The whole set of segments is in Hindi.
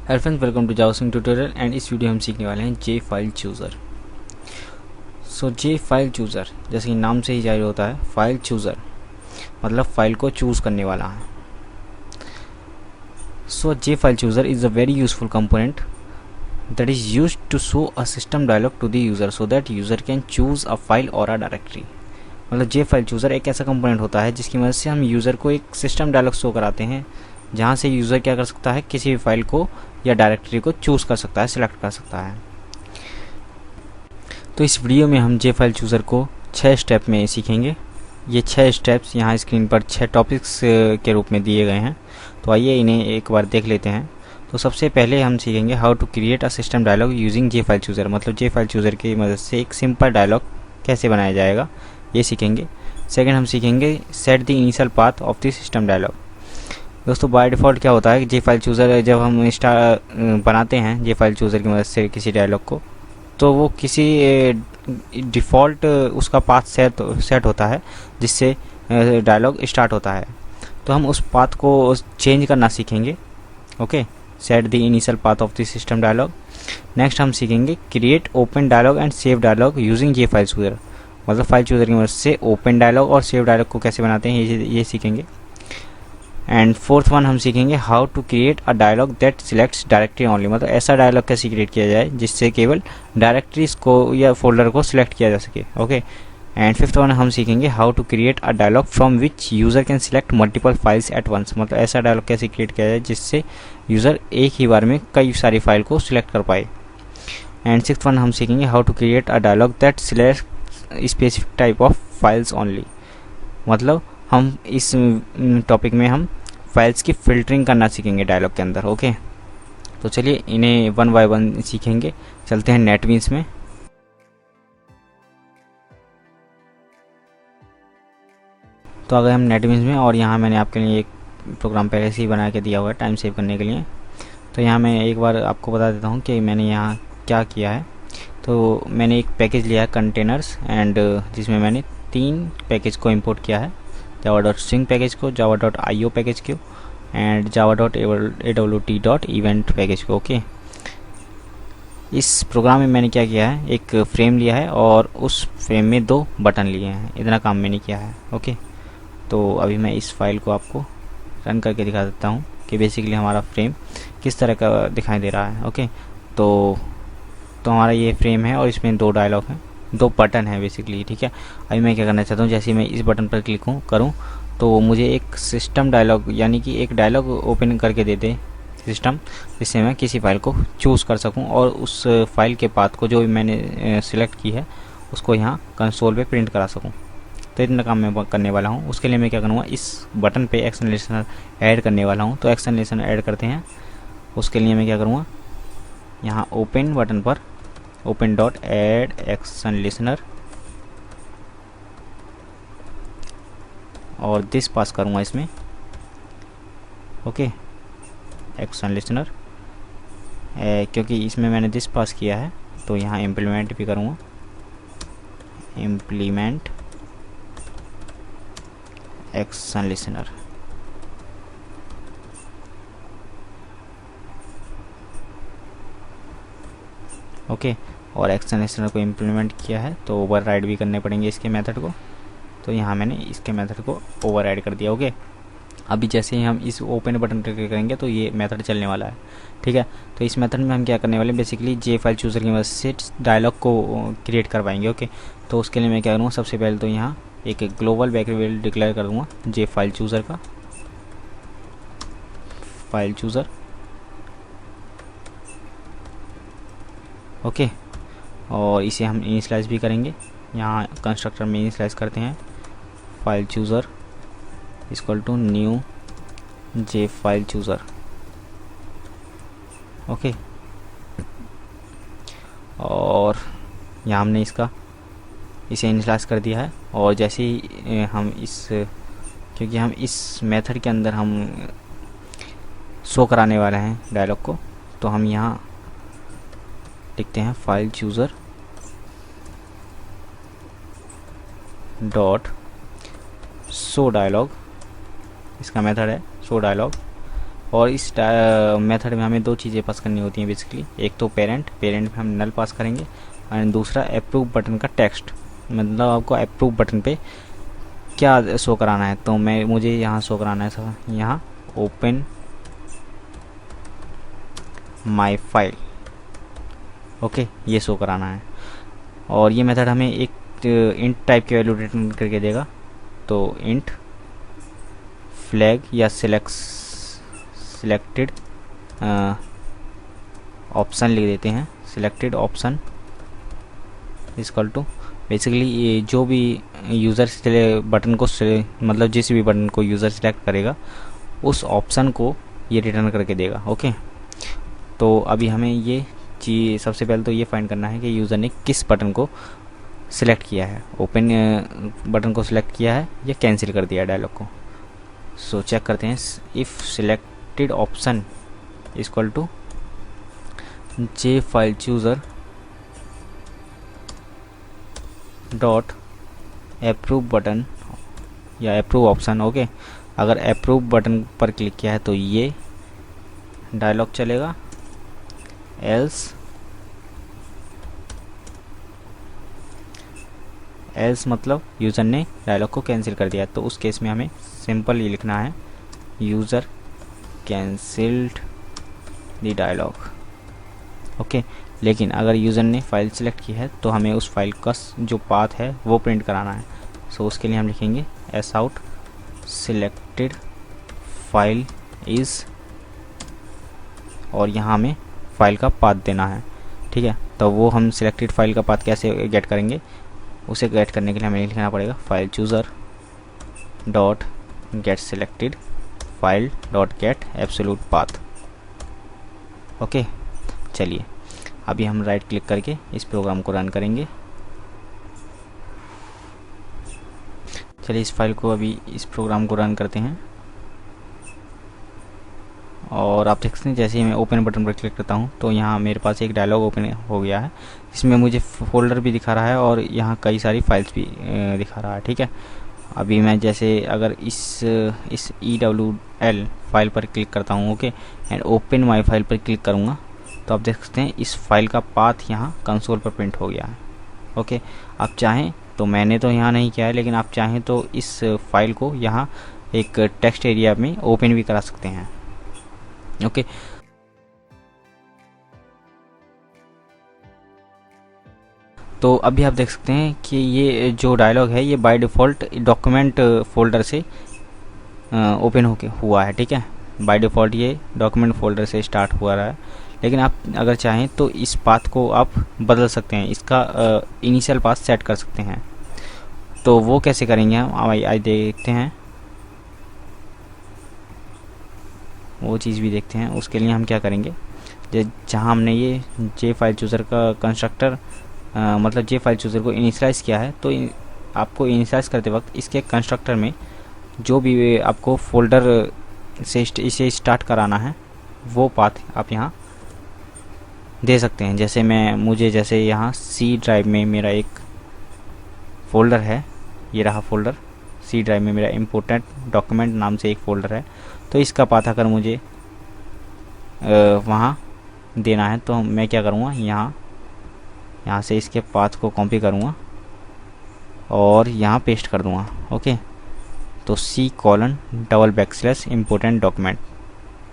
Hello friends, welcome to Java Singh tutorial. And इस वीडियो हम सीखने वाले हैं J file chooser. So J file chooser जैसे कि नाम से ही जाहिर होता है, फाइल चूज़र मतलब फाइल को चूज़ करने वाला है। So J file chooser is a very useful component that is used to show a system dialog to the user so that user can choose a file or a directory। मतलब जे फाइल चूज़र एक ऐसा कंपोनेंट होता है जिसकी मदद से हम यूज़र को एक सिस्टम डायलॉग शो कराते हैं, जहाँ से यूज़र क्या कर सकता है, किसी भी फाइल को या डायरेक्टरी को चूज़ कर सकता है, सिलेक्ट कर सकता है। तो इस वीडियो में हम जे फाइल चूज़र को 6 स्टेप में सीखेंगे। ये 6 स्टेप्स यहाँ स्क्रीन पर 6 टॉपिक्स के रूप में दिए गए हैं, तो आइए इन्हें एक बार देख लेते हैं। तो सबसे पहले हम सीखेंगे how to create a system dialog using J file chooser, मतलब जे फाइल चूज़र की मदद से एक सिंपल डायलॉग कैसे बनाया जाएगा, ये सीखेंगे। सेकंड हम सीखेंगे set the initial path of the system dialog. दोस्तों बाय डिफ़ॉल्ट क्या होता है कि जे फाइल चूज़र जब हम बनाते हैं जे फाइल चूज़र की मदद से किसी डायलॉग को, तो वो किसी डिफ़ॉल्ट उसका पाथ सेट होता है जिससे डायलॉग स्टार्ट होता है। तो हम उस पाथ को चेंज करना सीखेंगे। Okay, set the initial path of the system dialog. Next हम सीखेंगे create open dialog and save dialog using J file chooser, मतलब फाइल चूज़र की मदद से ओपन डायलॉग और सेव डायलॉग को कैसे बनाते हैं ये सीखेंगे। एंड फोर्थ वन हम सीखेंगे how to create a dialog that selects directory only, मतलब ऐसा डायलॉग कैसे क्रिएट किया जाए जिससे केवल डायरेक्टरीज को या फोल्डर को सिलेक्ट किया जा सके। ओके, एंड फिफ्थ वन हम सीखेंगे how to create a dialog from which user can select multiple files at once, मतलब ऐसा डायलॉग कैसे क्रिएट किया जाए जिससे यूज़र एक ही बार में कई सारी फाइल को सिलेक्ट कर पाए। एंड सिक्स्थ वन हम सीखेंगे how to create a dialog that select specific type of files only, मतलब हम इस टॉपिक में हम फाइल्स की फ़िल्टरिंग करना सीखेंगे डायलॉग के अंदर। ओके, तो चलिए इन्हें वन बाय वन सीखेंगे। चलते हैं नेटबीन्स में। तो आ गए हम नेटबीन्स में, और यहाँ मैंने आपके लिए एक प्रोग्राम पहले से ही बना के दिया हुआ है टाइम सेव करने के लिए। तो यहाँ मैं एक बार आपको बता देता हूँ कि मैंने यहाँ क्या किया है। तो मैंने एक पैकेज लिया है कंटेनर्स, एंड जिसमें मैंने 3 पैकेज को इंपोर्ट किया है, java.swing पैकेज को, java.io पैकेज को, एंड java.awt.event पैकेज को। ओके, इस प्रोग्राम में मैंने क्या किया है, एक फ्रेम लिया है और उस फ्रेम में 2 बटन लिए हैं, इतना काम मैंने किया है। ओके, तो अभी मैं इस फाइल को आपको रन करके दिखा देता हूँ कि बेसिकली हमारा फ्रेम किस तरह का दिखाई दे रहा है। ओके, तो हमारा ये फ्रेम है और इसमें 2 डायलॉग हैं, 2 बटन हैं बेसिकली। ठीक है, अभी मैं क्या करना चाहता हूँ, जैसे मैं इस बटन पर क्लिक करूँ तो मुझे एक सिस्टम डायलॉग यानी कि एक डायलॉग ओपन करके दे दे सिस्टम, जिससे मैं किसी फाइल को चूज़ कर सकूं और उस फाइल के पाथ को जो भी मैंने सिलेक्ट की है उसको यहाँ कंसोल पे प्रिंट करा सकूं। तो इतना काम मैं करने वाला हूँ। उसके लिए मैं क्या करूँगा, इस बटन पे एक्शन लिसनर ऐड करने वाला हूँ। तो एक्शन लिसनर ऐड करते हैं। उसके लिए मैं क्या करूँगा, यहाँ ओपन बटन पर open dot add action listener और दिस पास करूँगा इसमें। ओके, एक्शन लिसनर क्योंकि इसमें मैंने दिस पास किया है तो यहाँ इम्प्लीमेंट भी करूँगा, इम्प्लीमेंट एक्शन लिसनर। ओके, और एक्शन लिसनर को इम्प्लीमेंट किया है तो ओवरराइड भी करने पड़ेंगे इसके मेथड को। तो यहाँ मैंने इसके मेथड को ओवरराइड कर दिया। ओके, अभी जैसे ही हम इस ओपन बटन पर क्लिक करेंगे तो ये मेथड चलने वाला है। ठीक है, तो इस मेथड में हम क्या करने वाले हैं, बेसिकली जे फाइल चूज़र की मदद से डायलॉग को क्रिएट करवाएंगे। ओके, तो उसके लिए मैं क्या करूँगा, सबसे पहले तो यहाँ एक ग्लोबल वेरिएबल डिक्लेयर कर दूँगा जे फाइल चूज़र का, फाइल चूज़र। ओके, और इसे हम इनिशियलाइज भी करेंगे। यहाँ कंस्ट्रक्टर में इनिशियलाइज करते हैं file chooser equal to new J file chooser. Okay, और यहाँ हमने इसे इनिशियलाइज कर दिया है। और जैसे ही हम क्योंकि हम इस मेथड के अंदर हम शो कराने वाले हैं डायलॉग को, तो हम यहाँ लिखते हैं file chooser dot show dialogue, इसका मेथड है शो डायलॉग, और इस मेथड में हमें दो चीज़ें पास करनी होती हैं बेसिकली। एक तो पेरेंट में हम नल पास करेंगे, एंड दूसरा अप्रूव बटन का टेक्स्ट, मतलब आपको अप्रूव बटन पे क्या शो कराना है। तो मुझे यहाँ शो कराना है सर, यहाँ ओपन माई फाइल, ओके, ये शो कराना है। और ये मेथड हमें एक इंट टाइप की वैल्यू रिटर्न करके देगा। तो इंट फ्लैग या सिलेक्टेड ऑप्शन लिख देते हैं, selected option equal to basically ये जो भी यूज़र बटन को मतलब जिस भी बटन को यूज़र सिलेक्ट करेगा उस ऑप्शन को ये रिटर्न करके देगा, ओके। तो अभी हमें ये चीज़ सबसे पहले तो ये फाइंड करना है कि यूज़र ने किस बटन को सिलेक्ट किया है, ओपन बटन को सिलेक्ट किया है या कैंसिल कर दिया डायलॉग को। सो चेक करते हैं, if selected option equal to J file chooser dot approve button या अप्रूव ऑप्शन, ओके। अगर अप्रूव बटन पर क्लिक किया है तो ये डायलॉग चलेगा, एल्स मतलब यूज़र ने डायलॉग को कैंसिल कर दिया। तो उस केस में हमें सिंपल ये लिखना है, user cancelled the dialog, okay. लेकिन अगर यूज़र ने फाइल सिलेक्ट की है तो हमें उस फाइल का जो पाथ है वो प्रिंट कराना है। सो उसके लिए हम लिखेंगे S out selected file is, और यहाँ हमें फाइल का पाथ देना है, ठीक है। तो वो हम सिलेक्टेड फाइल का पाथ कैसे गेट करेंगे, उसे गेट करने के लिए हमें लिखना पड़ेगा file chooser dot get selected file dot get absolute path, okay. चलिए अभी हम राइट क्लिक करके इस प्रोग्राम को रन करेंगे। चलिए इस फाइल को अभी इस प्रोग्राम को रन करते हैं, और आप देख सकते हैं जैसे ही मैं ओपन बटन पर क्लिक करता हूं तो यहाँ मेरे पास एक डायलॉग ओपन हो गया है, इसमें मुझे फोल्डर भी दिखा रहा है और यहाँ कई सारी फाइल्स भी दिखा रहा है, ठीक है। अभी मैं जैसे अगर इस EWL फाइल पर क्लिक करता हूँ, okay, and open my file पर क्लिक करूँगा तो आप देख सकते हैं इस फाइल का पाथ यहाँ कंसोल पर प्रिंट हो गया है, ओके। आप चाहें तो, मैंने तो यहाँ नहीं किया है, लेकिन आप चाहें तो इस फाइल को यहाँ एक टेक्स्ट एरिया में ओपन भी करा सकते हैं, ओके। तो अभी आप देख सकते हैं कि ये जो डायलॉग है ये बाय डिफ़ॉल्ट डॉक्यूमेंट फोल्डर से ओपन होके हुआ है, ठीक है। बाय डिफ़ॉल्ट ये डॉक्यूमेंट फोल्डर से स्टार्ट हुआ रहा है, लेकिन आप अगर चाहें तो इस पाथ को आप बदल सकते हैं, इसका इनिशियल पाथ सेट कर सकते हैं। तो वो कैसे करेंगे हम आइए देखते हैं, वो चीज़ भी देखते हैं। उसके लिए हम क्या करेंगे, जहाँ हमने ये जे फाइल चूज़र का कंस्ट्रक्टर मतलब जे फाइल चूज़र को इनिशियलाइज़ किया है, तो आपको इनिशियलाइज़ करते वक्त इसके कंस्ट्रक्टर में जो भी आपको फोल्डर से इसे स्टार्ट कराना है वो पाथ आप यहाँ दे सकते हैं। जैसे मुझे जैसे यहाँ सी ड्राइव में मेरा एक फ़ोल्डर है, ये रहा फ़ोल्डर, सी ड्राइव में मेरा इम्पोर्टेंट डॉक्यूमेंट नाम से एक फ़ोल्डर है। तो इसका पाथ अगर मुझे वहाँ देना है तो मैं क्या करूँगा, यहाँ से इसके पाथ को कॉपी करूँगा और यहाँ पेस्ट कर दूँगा, ओके। तो C:\/ इम्पोर्टेंट डॉक्यूमेंट,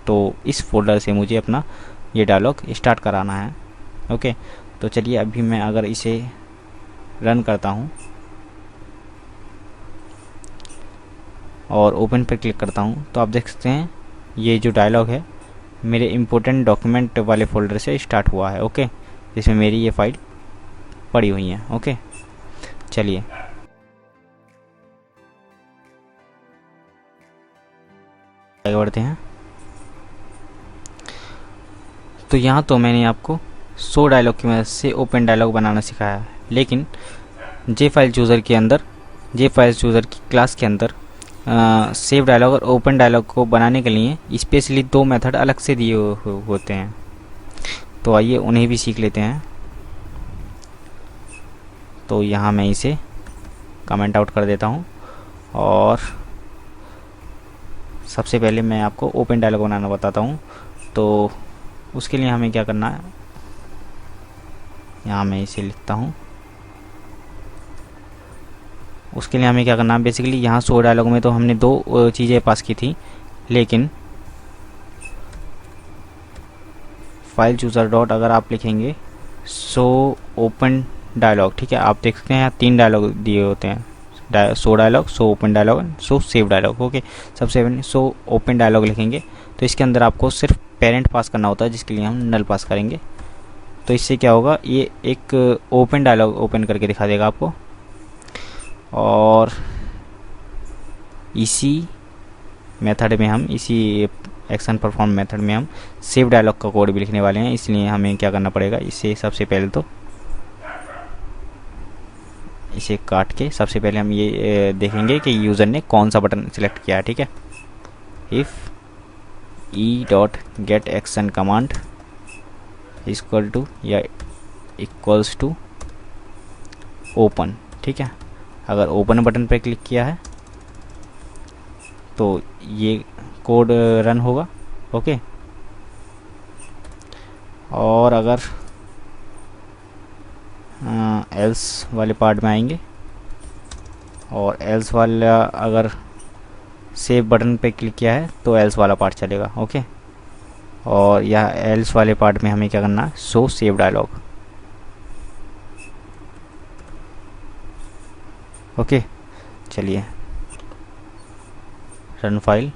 तो इस फोल्डर से मुझे अपना ये डायलॉग स्टार्ट कराना है, ओके। तो चलिए अभी मैं अगर इसे रन करता हूँ और ओपन पर क्लिक करता हूँ तो आप देख सकते हैं ये जो डायलॉग है मेरे इम्पोर्टेंट डॉक्यूमेंट वाले फ़ोल्डर से स्टार्ट हुआ है, ओके, जिसमें मेरी ये फाइल पड़ी हुई है, ओके। चलिए आगे बढ़ते हैं। तो यहाँ तो मैंने आपको शो डायलॉग की मदद से ओपन डायलॉग बनाना सिखाया है, लेकिन जे फाइल चूज़र की क्लास के अंदर सेव डायलॉग और ओपन डायलॉग को बनाने के लिए स्पेशली दो मेथड अलग से दिए होते हैं। तो आइए उन्हें भी सीख लेते हैं। तो यहाँ मैं इसे कमेंट आउट कर देता हूँ और सबसे पहले मैं आपको ओपन डायलॉग बनाना बताता हूँ। तो उसके लिए हमें क्या करना है, यहाँ मैं इसे लिखता हूँ। उसके लिए हमें क्या करना है, बेसिकली यहाँ शो डायलॉग में तो हमने दो चीज़ें पास की थी, लेकिन फाइल चूज़र डॉट अगर आप लिखेंगे सो ओपन डायलॉग, ठीक है, आप देख सकते हैं यहाँ 3 डायलॉग दिए होते हैं, show dialog, show open dialog, show save dialog. Okay, सबसे पहले सो ओपन डायलॉग लिखेंगे तो इसके अंदर आपको सिर्फ पेरेंट पास करना होता है, जिसके लिए हम नल पास करेंगे। तो इससे क्या होगा, ये एक ओपन डायलॉग ओपन करके दिखा देगा आपको। और इसी मेथड में हम, इसी एक्शन परफॉर्म मेथड में हम सेव डायलॉग का कोड भी लिखने वाले हैं, इसलिए हमें क्या करना पड़ेगा, इसे सबसे पहले तो इसे काट के सबसे पहले हम ये देखेंगे कि यूज़र ने कौन सा बटन सिलेक्ट किया है, ठीक है। If E dot get action command equal to या इक्वल्स टू ओपन, ठीक है। अगर ओपन बटन पर क्लिक किया है तो ये कोड रन होगा। ओके, और अगर एल्स वाले पार्ट में आएंगे और एल्स वाला अगर सेव बटन पे क्लिक किया है तो एल्स वाला पार्ट चलेगा। ओके, और यह एल्स वाले पार्ट में हमें क्या करना है, शो सेव डायलॉग। ओके, चलिए रन फाइल,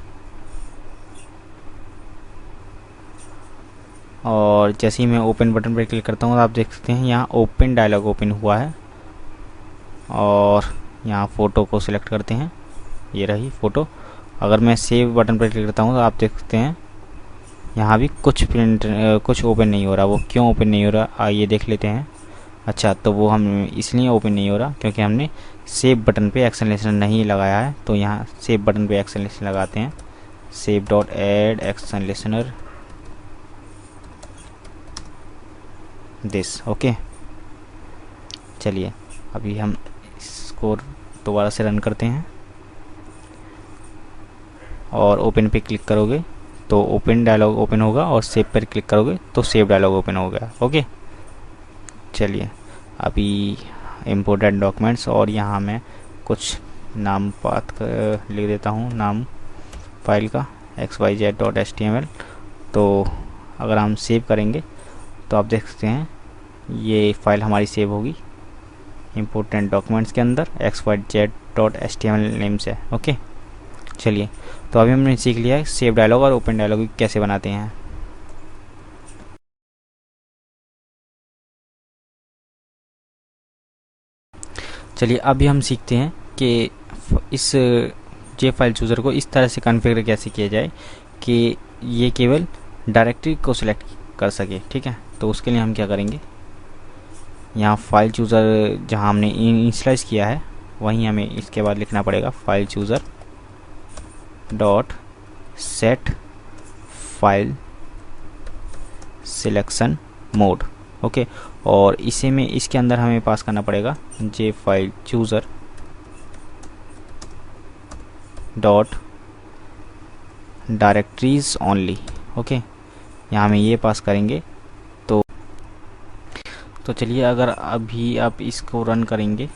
और जैसे ही मैं ओपन बटन पर क्लिक करता हूँ तो आप देख सकते हैं यहाँ ओपन डायलॉग ओपन हुआ है। और यहाँ फ़ोटो को सिलेक्ट करते हैं, ये रही फ़ोटो। अगर मैं सेव बटन पर क्लिक करता हूँ तो आप देख सकते हैं यहाँ भी कुछ ओपन नहीं हो रहा। वो क्यों ओपन नहीं हो रहा, आइए देख लेते हैं। अच्छा, तो वो हम इसलिए ओपन नहीं हो रहा क्योंकि हमने सेव बटन पे एक्शन लिस्नर नहीं लगाया है। तो यहाँ सेव बटन पे एक्शन लिस्नर लगाते हैं, save dot add action listener this. Okay, चलिए अभी हम इसको दोबारा से रन करते हैं और ओपन पे क्लिक करोगे तो ओपन डायलॉग ओपन होगा और सेव पर क्लिक करोगे तो सेव डायलॉग ओपन हो गया। ओके, चलिए अभी इम्पोर्टेंट डॉक्यूमेंट्स, और यहाँ मैं कुछ नाम पाथ लिख देता हूँ, नाम फाइल का xyz.html। तो अगर हम सेव करेंगे तो आप देख सकते हैं ये फाइल हमारी सेव होगी इम्पोर्टेंट डॉक्यूमेंट्स के अंदर xyz.html नेम से। ओके, चलिए तो अभी हमने सीख लिया है सेव डायलॉग और ओपन डायलॉग कैसे बनाते हैं। चलिए अभी हम सीखते हैं कि इस जे फाइल चूज़र को इस तरह से कॉन्फ़िगर कैसे किया जाए कि ये केवल डायरेक्टरी को सिलेक्ट कर सके, ठीक है। तो उसके लिए हम क्या करेंगे, यहाँ फाइल चूज़र जहाँ हमने इनिशियलाइज किया है वहीं हमें इसके बाद लिखना पड़ेगा file chooser dot set file selection mode. Okay, और इसे में इसके अंदर हमें पास करना पड़ेगा J file chooser dot directories only. Okay, यहाँ में ये पास करेंगे तो चलिए अगर अभी आप इसको रन करेंगे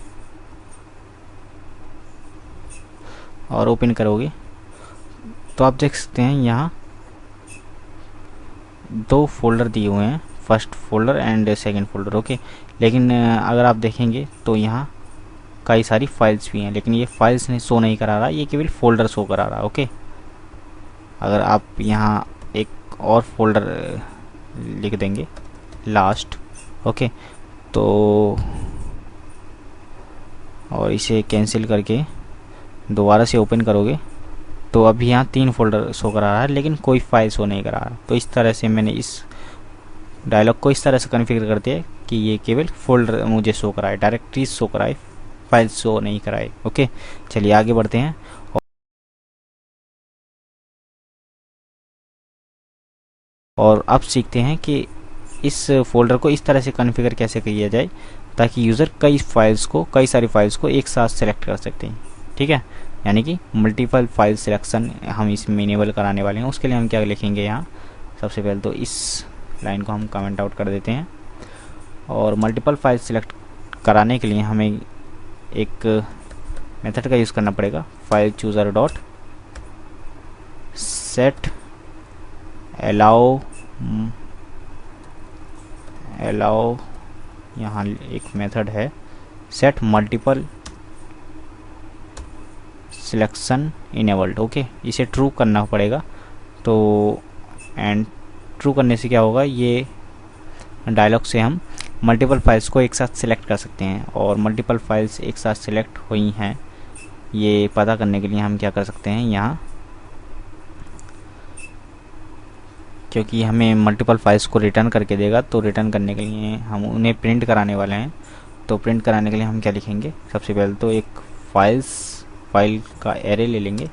और ओपन करोगे तो आप देख सकते हैं यहाँ 2 फोल्डर दिए हुए हैं, first folder and second folder. Okay, लेकिन अगर आप देखेंगे तो यहाँ कई सारी फाइल्स भी हैं, लेकिन ये फाइल्स ने शो नहीं करा रहा, ये केवल फोल्डर शो करा रहा। ओके, अगर आप यहाँ एक और फोल्डर लिख देंगे लास्ट, ओके, तो और इसे कैंसिल करके दोबारा से ओपन करोगे तो अभी यहाँ 3 फोल्डर शो करा रहा है लेकिन कोई फाइल शो नहीं करा रहा। तो इस तरह से मैंने इस डायलॉग को इस तरह से कॉन्फ़िगर कर दिया कि ये केवल फोल्डर मुझे शो कराए, डायरेक्टरीज शो कराए, फाइल शो नहीं कराए। ओके, चलिए आगे बढ़ते हैं और अब सीखते हैं कि इस फोल्डर को इस तरह से कॉन्फ़िगर कैसे किया जाए ताकि यूज़र कई सारी फाइल्स को एक साथ सेलेक्ट कर सकते हैं, ठीक है, यानी कि मल्टीपल फाइल सिलेक्शन हम इसमें इनेबल कराने वाले हैं। उसके लिए हम क्या लिखेंगे यहाँ, सबसे पहले तो इस लाइन को हम कमेंट आउट कर देते हैं। और मल्टीपल फाइल सिलेक्ट कराने के लिए हमें एक मेथड का यूज़ करना पड़ेगा, file chooser dot set allow यहाँ एक मेथड है set multiple selection enabled. Okay, इसे ट्रू करना पड़ेगा। तो एंड ट्रू करने से क्या होगा, ये डायलॉग से हम मल्टीपल फाइल्स को एक साथ सिलेक्ट कर सकते हैं। और मल्टीपल फाइल्स एक साथ सिलेक्ट हुई हैं ये पता करने के लिए हम क्या कर सकते हैं यहाँ, क्योंकि हमें मल्टीपल फाइल्स को रिटर्न करके देगा, तो रिटर्न करने के लिए हम उन्हें प्रिंट कराने वाले हैं। तो प्रिंट कराने के लिए हम क्या लिखेंगे, सबसे पहले तो एक फाइल का एरे ले लेंगे,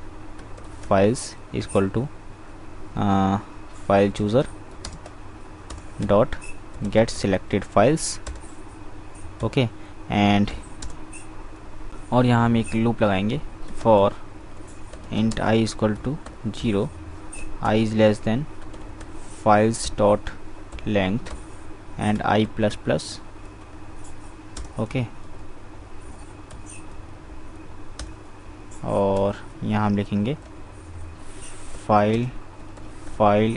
files equal to file chooser dot get selected files. Okay, and और यहाँ हम एक लूप लगाएंगे for int i equal to 0, i is less than files dot length and i plus plus. Okay, और यहाँ हम लिखेंगे file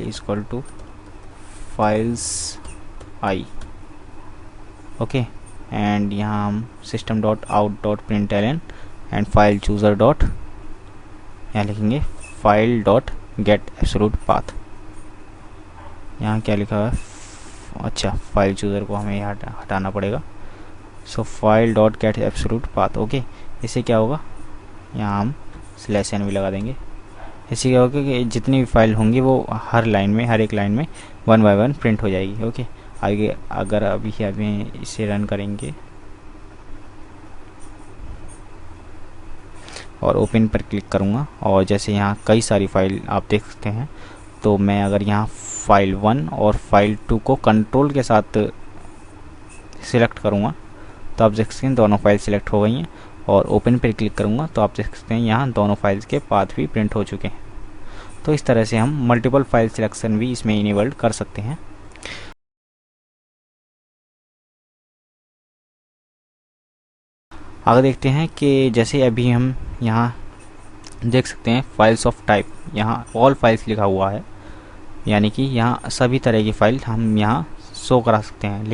equal to files i. Okay, and यहाँ हम system dot out dot println and file chooser dot यहाँ लिखेंगे file dot get absolute path. यहाँ क्या लिखा है, अच्छा फाइल चूज़र को हमें यहाँ हटाना पड़ेगा। So file dot get absolute path. Okay, इससे क्या होगा, यहाँ हम /n भी लगा देंगे। इससे क्या होगा कि जितनी भी फाइल होंगी वो हर एक लाइन में 1 बाय 1 प्रिंट हो जाएगी। ओके, आगे अगर अभी इसे रन करेंगे और ओपन पर क्लिक करूँगा, और जैसे यहाँ कई सारी फाइल आप देख सकते हैं, तो मैं अगर यहाँ फाइल 1 और फाइल 2 को कंट्रोल के साथ सिलेक्ट करूँगा तो आप देख सकते हैं दोनों फाइल सिलेक्ट हो गई हैं। और ओपन पर क्लिक करूँगा तो आप देख सकते हैं यहाँ दोनों फाइल्स के पाथ भी प्रिंट हो चुके हैं। तो इस तरह से हम मल्टीपल फाइल सिलेक्शन भी इसमें इनेबल्ड कर सकते हैं। आगे देखते हैं कि जैसे अभी हम यहाँ देख सकते हैं फाइल्स ऑफ टाइप, यहाँ ऑल फाइल्स लिखा हुआ है, यानी कि यहाँ सभी तरह की फ़ाइल हम यहाँ शो करा सकते हैं।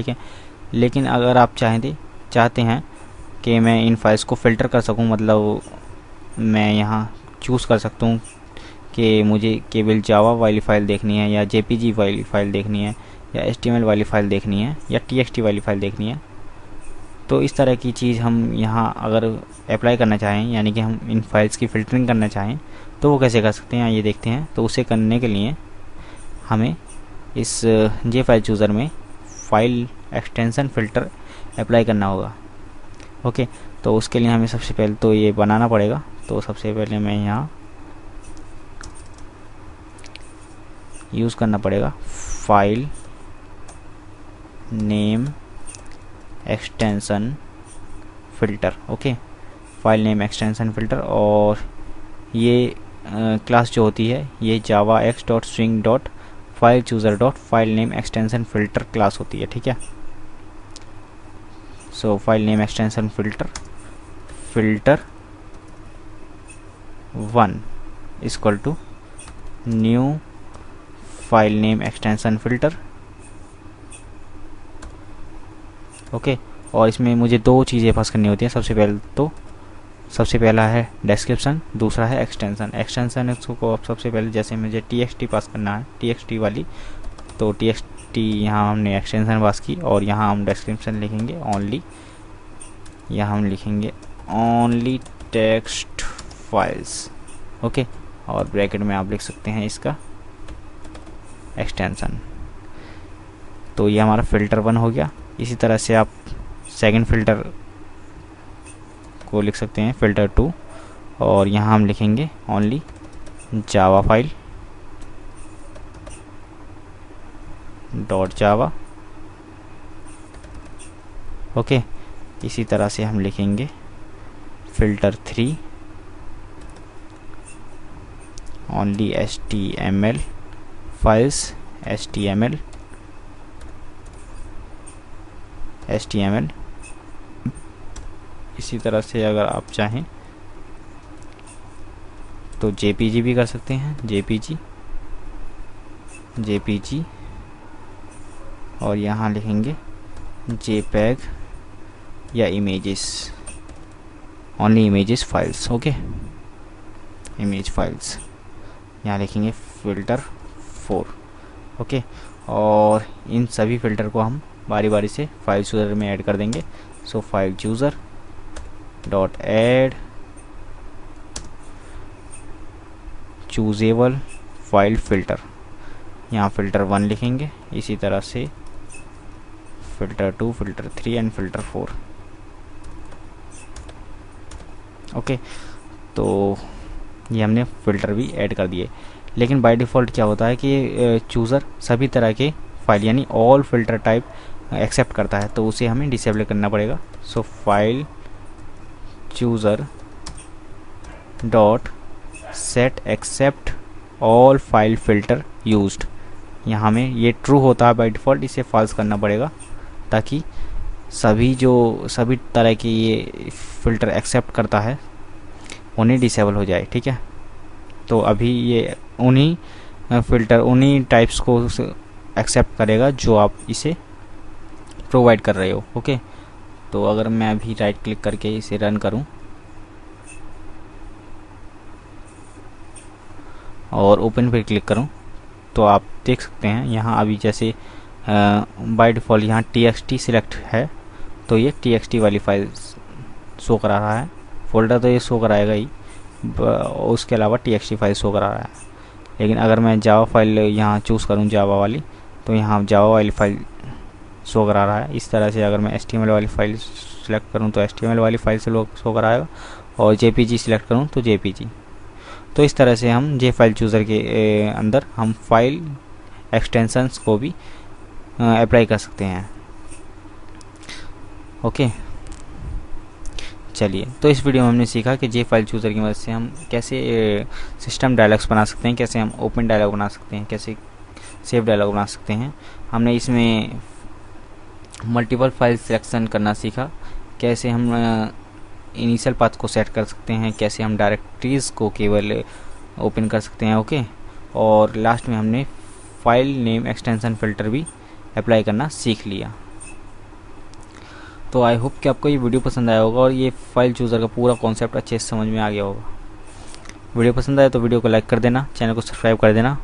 लेकिन अगर आप चाहते हैं कि मैं इन फाइल्स को फ़िल्टर कर सकूं, मतलब मैं यहाँ चूज़ कर सकता हूँ कि मुझे केवल जावा वाली फ़ाइल देखनी है, या जेपीजी वाली फ़ाइल देखनी है, या एचटीएमएल वाली फ़ाइल देखनी है, या टीएक्सटी वाली फ़ाइल देखनी है। तो इस तरह की चीज़ हम यहाँ अगर अप्लाई करना चाहें, यानी कि हम इन फाइल्स की फ़िल्टरिंग करना चाहें, तो वो कैसे कर सकते हैं ये देखते हैं। तो उसे करने के लिए हमें इस जे फाइल चूज़र में फाइल एक्सटेंशन फ़िल्टर अप्लाई करना होगा। ओके, तो उसके लिए हमें सबसे पहले तो ये बनाना पड़ेगा। तो सबसे पहले मैं यहाँ यूज़ करना पड़ेगा file name extension filter. Okay, file name extension filter, और ये क्लास जो होती है ये javax dot swing dot file chooser dot file name extension filter class होती है। ठीक है, so file name extension filter 1 equal to new file name extension filter. Okay, और इसमें मुझे दो चीज़ें पास करनी होती हैं। सबसे पहला है डिस्क्रिप्शन, दूसरा है एक्सटेंशन। एक्सटेंशन को अब सबसे पहले जैसे मुझे टीएक्सटी पास करना है, टीएक्सटी वाली, तो टीएक्सटी यहाँ हमने एक्सटेंशन पास की, और यहाँ हम डिस्क्रिप्शन लिखेंगे ओनली, यहाँ हम लिखेंगे ओनली टेक्स्ट फाइल्स। ओके, और ब्रैकेट में आप लिख सकते हैं इसका एक्सटेंशन। तो ये हमारा फ़िल्टर 1 हो गया। इसी तरह से आप सेकंड फ़िल्टर को लिख सकते हैं फ़िल्टर 2, और यहाँ हम लिखेंगे ओनली जावा फाइल डॉट जावा। ओके, इसी तरह से हम लिखेंगे filter 3 only HTML files, HTML इसी तरह से अगर आप चाहें तो JPG भी कर सकते हैं, JPG और यहाँ लिखेंगे JPEG या images, only images files, okay, image files, यहाँ लिखेंगे फ़िल्टर 4, ओके। और इन सभी फ़िल्टर को हम बारी बारी से फाइल चूज़र में ऐड कर देंगे। So file chooser dot add choosable file filter, यहाँ फ़िल्टर 1 लिखेंगे, इसी तरह से filter 2, filter 3 and filter 4, okay. तो ये हमने फ़िल्टर भी ऐड कर दिए। लेकिन बाय डिफ़ॉल्ट क्या होता है कि चूज़र सभी तरह के फाइल यानी ऑल फ़िल्टर टाइप एक्सेप्ट करता है, तो उसे हमें डिसेबल करना पड़ेगा। So file chooser dot set accept all file filter used, यहाँ में ये ट्रू होता है बाय डिफ़ॉल्ट, इसे फॉल्स करना पड़ेगा ताकि सभी तरह के ये फ़िल्टर एक्सेप्ट करता है उन्हें डिसेबल हो जाए, ठीक है। तो अभी ये उन्हीं टाइप्स को एक्सेप्ट करेगा जो आप इसे प्रोवाइड कर रहे हो, ओके। तो अगर मैं अभी राइट क्लिक करके इसे रन करूं और ओपन पर क्लिक करूं तो आप देख सकते हैं यहाँ अभी जैसे बाय डिफ़ॉल्ट यहाँ TXT सिलेक्ट है, तो ये TXT वाली फाइल शो करा रहा है। फ़ोल्डर तो ये शो कराएगा ही, उसके अलावा TXT फाइल शो करा रहा है। लेकिन अगर मैं जावा फाइल यहाँ चूज़ करूँ जावा वाली, तो यहाँ जावा वाली फाइल शो करा रहा है। इस तरह से अगर मैं HTML वाली फाइल सिलेक्ट करूँ तो HTML वाली फाइल से शो कराएगा, और JPG सिलेक्ट करूँ तो JPG। तो इस तरह से हम फाइल चूज़र के अंदर हम फाइल एक्सटेंशंस को भी अप्लाई कर सकते हैं, ओके। चलिए, तो इस वीडियो में हमने सीखा कि फाइल चूज़र की मदद से हम कैसे सिस्टम डायलॉग्स बना सकते हैं, कैसे हम ओपन डायलॉग बना सकते हैं, कैसे सेव डायलॉग बना सकते हैं। हमने इसमें मल्टीपल फाइल सिलेक्शन करना सीखा, कैसे हम इनिशियल पाथ को सेट कर सकते हैं, कैसे हम डायरेक्टरीज़ को केवल ओपन कर सकते हैं, ओके। और लास्ट में हमने फाइल नेम एक्सटेंशन फ़िल्टर भी अप्लाई करना सीख लिया। तो आई होप कि आपको ये वीडियो पसंद आया होगा और ये फाइल चूज़र का पूरा कॉन्सेप्ट अच्छे से समझ में आ गया होगा। वीडियो पसंद आए तो वीडियो को लाइक कर देना, चैनल को सब्सक्राइब कर देना।